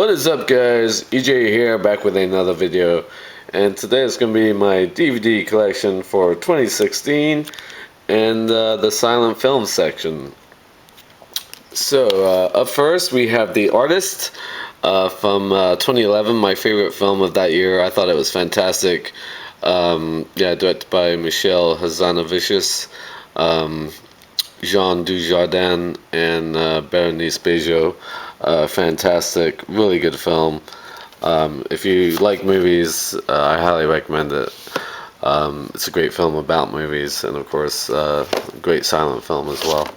What is up, guys? EJ here, back with another video, and today is going to be my DVD collection for 2016 and the silent film section. So up first we have The Artist from 2011, my favorite film of that year. I thought it was fantastic. Directed by Michel Hazanavicius, Jean Dujardin, and Berenice Bejo. Fantastic, really good film. If you like movies, I highly recommend it. It's a great film about movies, and of course, great silent film as well.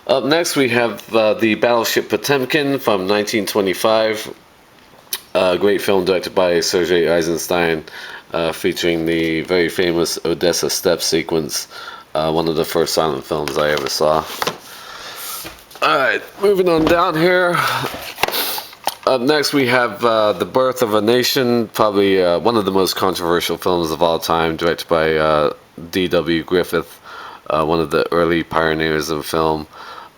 Up next, we have the Battleship Potemkin from 1925. Great film directed by Sergei Eisenstein, featuring the very famous Odessa Steppe sequence, one of the first silent films I ever saw. Alright, moving on down here. Up next we have The Birth of a Nation, probably one of the most controversial films of all time, directed by D.W. Griffith, one of the early pioneers of film.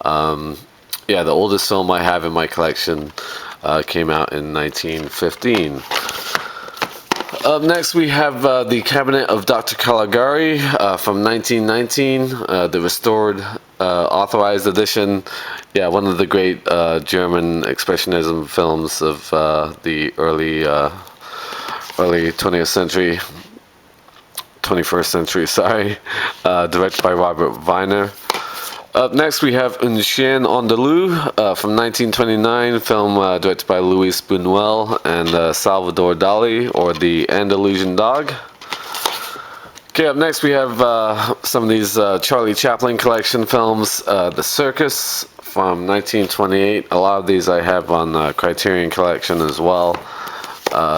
The oldest film I have in my collection came out in 1915. Up next we have The Cabinet of Dr. Caligari from 1919, the restored, authorized edition. Yeah, one of the great German expressionism films of the early 20th century, 21st century, sorry, directed by Robert Weiner. Up next we have Un Chien Andalou from 1929, film directed by Luis Buñuel and Salvador Dali, or The Andalusian Dog. Okay, up next we have some of these Charlie Chaplin collection films. The Circus from 1928, a lot of these I have on Criterion Collection as well.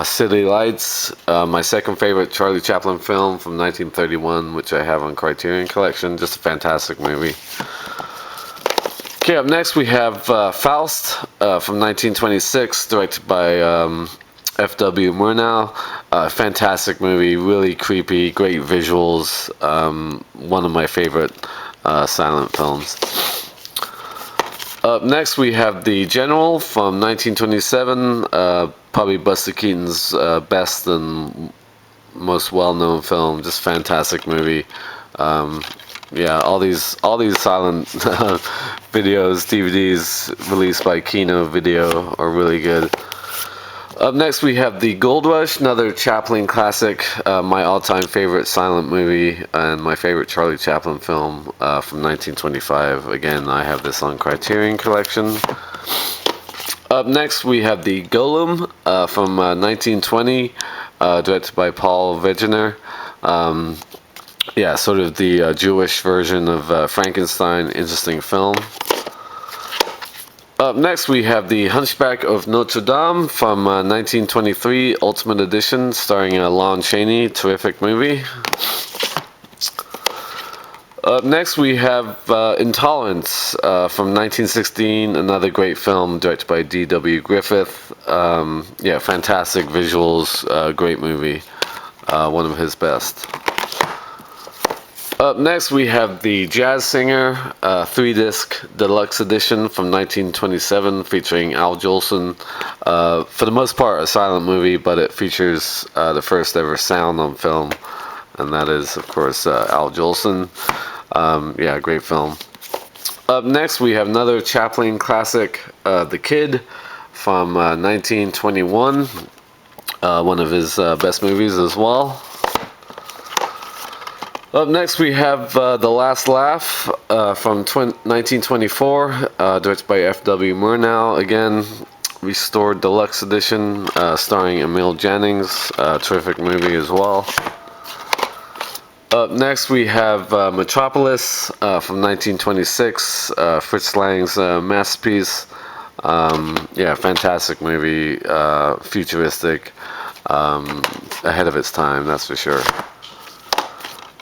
City Lights, my second favorite Charlie Chaplin film from 1931, which I have on Criterion Collection. Just a fantastic movie. Okay, up next we have Faust from 1926, directed by F.W. Murnau. Fantastic movie, really creepy, great visuals. One of my favorite silent films. Up next we have The General from 1927, probably Buster Keaton's best and most well-known film. Just fantastic movie. All these silent videos, DVDs released by Kino Video are really good. Up next we have The Gold Rush, another Chaplin classic, my all-time favorite silent movie and my favorite Charlie Chaplin film from 1925. Again, I have this on Criterion Collection. Up next we have The Golem from 1920, directed by Paul Wegener. Sort of the Jewish version of Frankenstein. Interesting film. Up next we have The Hunchback of Notre Dame from 1923, Ultimate Edition, starring Lon Chaney. Terrific movie. Up next we have Intolerance from 1916, another great film directed by D.W. Griffith. Fantastic visuals, great movie, one of his best. Up next we have The Jazz Singer, 3-disc deluxe edition from 1927, featuring Al Jolson. For the most part a silent movie, but it features the first ever sound on film, and that is of course Al Jolson. Great film. Up next we have another Chaplin classic, The Kid from 1921, one of his best movies as well. Up next we have The Last Laugh from 1924, directed by F.W. Murnau. Again, restored deluxe edition, starring Emil Jannings. Terrific movie as well. Up next we have Metropolis from 1926, Fritz Lang's masterpiece. Fantastic movie, futuristic, ahead of its time, that's for sure.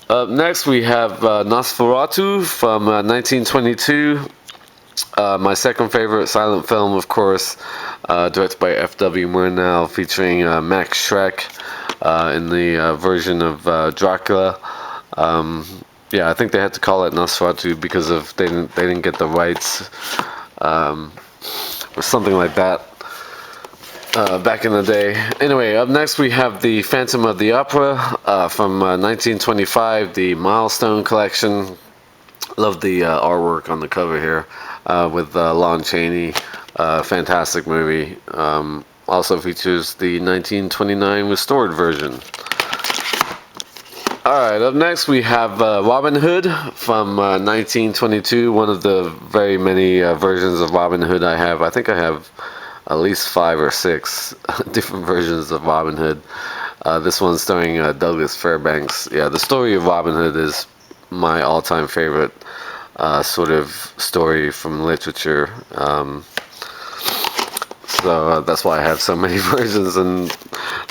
Up next we have Nosferatu from 1922, my second favorite silent film, of course, directed by F.W. Murnau, featuring Max Schreck in the version of Dracula. I think they had to call it Nosferatu because of they didn't get the rights, or something like that. back in the day. Anyway, up next we have the Phantom of the Opera from 1925, the Milestone Collection. Love the artwork on the cover here with Lon Chaney. Fantastic movie. Also features the 1929 restored version. Alright, up next we have Robin Hood from 1922. One of the very many versions of Robin Hood I have. I think I have at least 5 or 6 different versions of Robin Hood. This one's starring Douglas Fairbanks. Yeah, the story of Robin Hood is my all-time favorite sort of story from literature. So that's why I have so many versions, and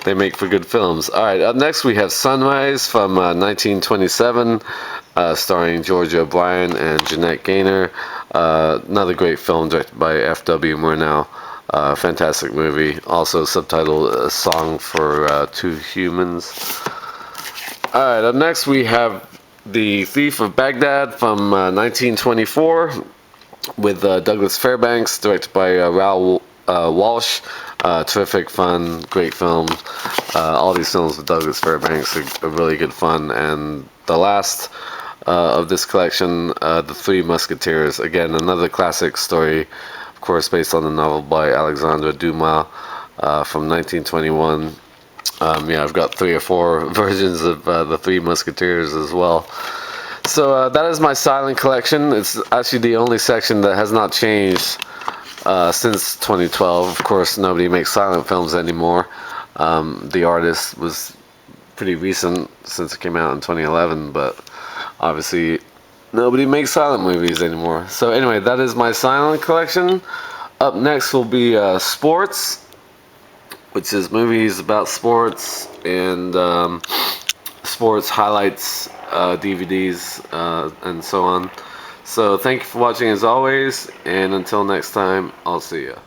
they make for good films. Alright, up next we have Sunrise from 1927, starring George O'Brien and Jeanette Gaynor. Another great film directed by F.W. Murnau. Fantastic movie. Also subtitled A Song for Two Humans. Alright, up next we have The Thief of Baghdad from 1924 with Douglas Fairbanks, directed by Raoul Walsh. Terrific fun, great film. All these films with Douglas Fairbanks are really good fun. And the last of this collection, The Three Musketeers. Again, another classic story, of course, based on the novel by Alexandre Dumas from 1921. Yeah, I've got 3 or 4 versions of The Three Musketeers as well. So that is my silent collection. It's actually the only section that has not changed since 2012. Of course, nobody makes silent films anymore. The Artist was pretty recent since it came out in 2011, but obviously nobody makes silent movies anymore. So anyway, that is my silent collection. Up next will be sports, which is movies about sports and sports highlights, DVDs, and so on. So thank you for watching as always, and until next time, I'll see you.